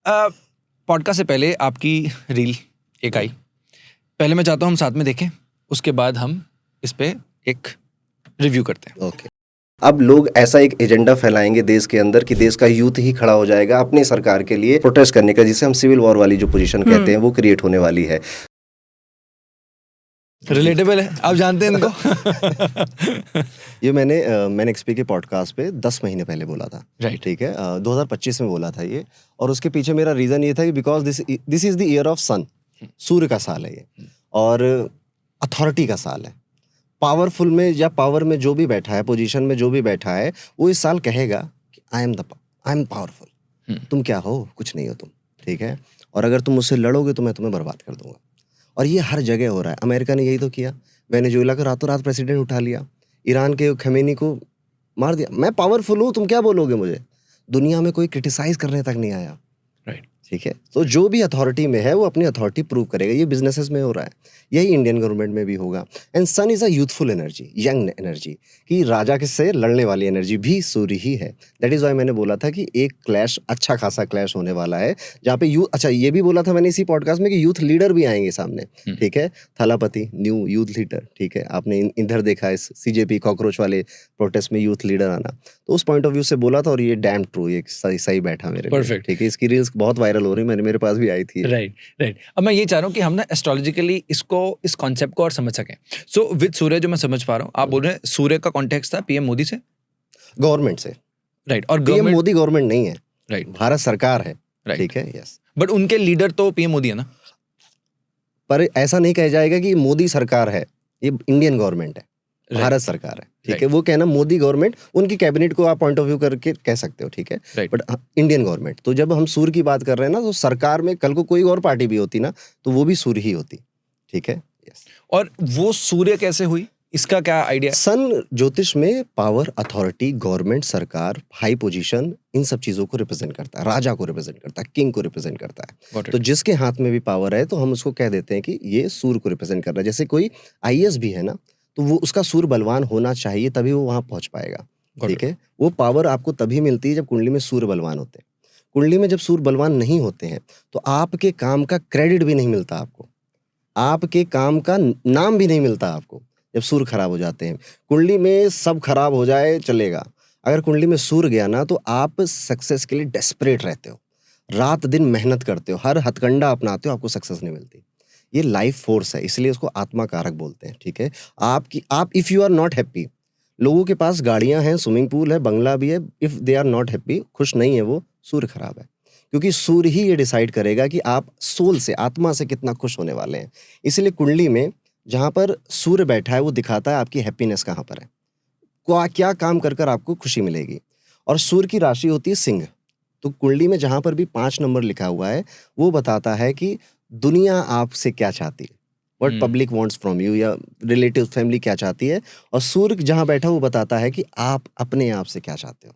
Podcast से पहले आपकी रील एक आई, पहले मैं चाहता हूँ हम साथ में देखें, उसके बाद हम इस पे एक रिव्यू करते हैं। ओके। अब लोग ऐसा एक एजेंडा फैलाएंगे देश के अंदर कि देश का यूथ ही खड़ा हो जाएगा अपनी सरकार के लिए प्रोटेस्ट करने का, जिसे हम सिविल वॉर वाली जो पोजीशन कहते हैं वो क्रिएट होने वाली है। रिलेटेबल है, आप जानते हैं इनको। ये मैंने एक्सपी के पॉडकास्ट पे 10 महीने पहले बोला था। राइट। ठीक है, 2025 में बोला था ये, और उसके पीछे मेरा रीजन ये था कि because this is the year of sun, सूर्य का साल है ये, और अथॉरिटी का साल है। पावरफुल में या पावर में जो भी बैठा है, पोजीशन में जो भी बैठा है, वो इस साल कहेगा कि आई एम पावरफुल। तुम क्या हो? कुछ नहीं हो तुम। ठीक है, और अगर तुम मुझसे लड़ोगे तो मैं तुम्हें बर्बाद कर दूंगा। और ये हर जगह हो रहा है। अमेरिका ने यही तो किया, वेनेजुएला का रातों रात प्रेसिडेंट उठा लिया, ईरान के खमेनी को मार दिया। मैं पावरफुल हूँ, तुम क्या बोलोगे मुझे? दुनिया में कोई क्रिटिसाइज करने तक नहीं आया। राइट। ठीक है, तो जो भी अथॉरिटी में है वो अपनी अथॉरिटी प्रूव करेगा। ये बिजनेसेस में हो रहा है, यही इंडियन गवर्नमेंट में भी होगा। And sun is a youthful energy, young energy, कि राजा के से लड़ने वाली एनर्जी भी सूर्य ही है। दैट इज वाई मैंने बोला था कि एक क्लैश, अच्छा खासा क्लैश होने वाला है, जहाँ पे यूथ, अच्छा ये भी बोला था मैंने इसी पॉडकास्ट में कि यूथ लीडर भी आएंगे सामने। ठीक है, थलापति न्यू यूथ लीडर। ठीक है, आपने इधर देखा इस सीजेपी कॉकरोच वाले प्रोटेस्ट में यूथ लीडर आना, तो उस पॉइंट ऑफ व्यू से बोला था, और ये डैम ट्रू, ये सही बैठा मेरे लिए। Perfect. ठीक है, इसकी रील्स बहुत वायरल हो रही है, मेरे पास भी आई थी। राइट। अब मैं ये चाह रहा हूँ कि हम ना एस्ट्रोलॉजिकली इस कॉन्सेप्ट को और समझ सकें। सो विद सूर्य जो मैं समझ पा रहा हूँ, आप बोल रहे हैं सूर्य का कॉन्टेक्स्ट था पीएम मोदी से, गवर्नमेंट से। राइट, और पीएम गवर्नमेंट, मोदी गवर्नमेंट नहीं है, राइट, भारत सरकार है। राइट, ठीक है, यस। बट उनके लीडर तो पीएम मोदी है ना। पर ऐसा नहीं कहा जाएगा कि मोदी सरकार है, ये इंडियन गवर्नमेंट है, Right. भारत सरकार है। ठीक Right. है, वो कहना मोदी गवर्नमेंट, उनकी कैबिनेट को आप पॉइंट ऑफ व्यू करके कह सकते हो। ठीक है, Right. बट इंडियन गवर्नमेंट, तो जब हम सूर्य की बात कर रहे हैं ना, तो सरकार में कल को कोई और पार्टी भी होती ना, तो वो भी सूर्य ही होती। ठीक है, यस। और वो सूर्य कैसे हुई, इसका क्या आइडिया? सन ज्योतिष में पावर, अथॉरिटी, गवर्नमेंट, सरकार, हाई पोजीशन, इन सब चीजों को रिप्रेजेंट करता है। राजा को रिप्रेजेंट करता है, किंग को रिप्रेजेंट करता है। तो जिसके हाथ में भी पावर है, तो हम उसको कह देते हैं कि ये सूर्य को रिप्रेजेंट कर रहा है। जैसे कोई आईएएस भी है ना, तो वो उसका सूर्य बलवान होना चाहिए, तभी वो वहां पहुंच पाएगा। ठीक है, वो पावर आपको तभी मिलती है जब कुंडली में सूर्य बलवान होते हैं। कुंडली में जब सूर्य बलवान नहीं होते हैं, तो आपके काम का क्रेडिट भी नहीं मिलता आपको, आपके काम का नाम भी नहीं मिलता आपको। जब सूर्य खराब हो जाते हैं, कुंडली में सब खराब हो जाए चलेगा, अगर कुंडली में सूर्य गया ना, तो आप सक्सेस के लिए डेस्परेट रहते हो, रात दिन मेहनत करते हो, हर हथकंडा अपनाते हो, आपको सक्सेस नहीं मिलती। ये लाइफ फोर्स है, इसलिए उसको आत्मा कारक बोलते हैं। ठीक है, आप if you are not happy, लोगों के पास गाड़ियां हैं, स्विमिंग पूल है, बंगला भी है, if they are not happy, खुश नहीं है, वो सूर्य खराब है। क्योंकि सूर्य ही ये डिसाइड करेगा कि आप सोल से, आत्मा से कितना खुश होने वाले हैं। इसलिए कुंडली में जहाँ पर सूर्य बैठा है, वो दिखाता है आपकी हैप्पीनेस कहाँ पर है, क्या काम कर कर आपको खुशी मिलेगी। और सूर्य की राशि होती है सिंह, तो कुंडली में जहाँ पर भी 5 नंबर लिखा हुआ है, वो बताता है कि दुनिया आपसे क्या चाहती है, what public wants from you, या रिलेटिव फैमिली क्या चाहती है। और सूर्य जहाँ बैठा वो बताता है कि आप अपने आप से क्या चाहते हो।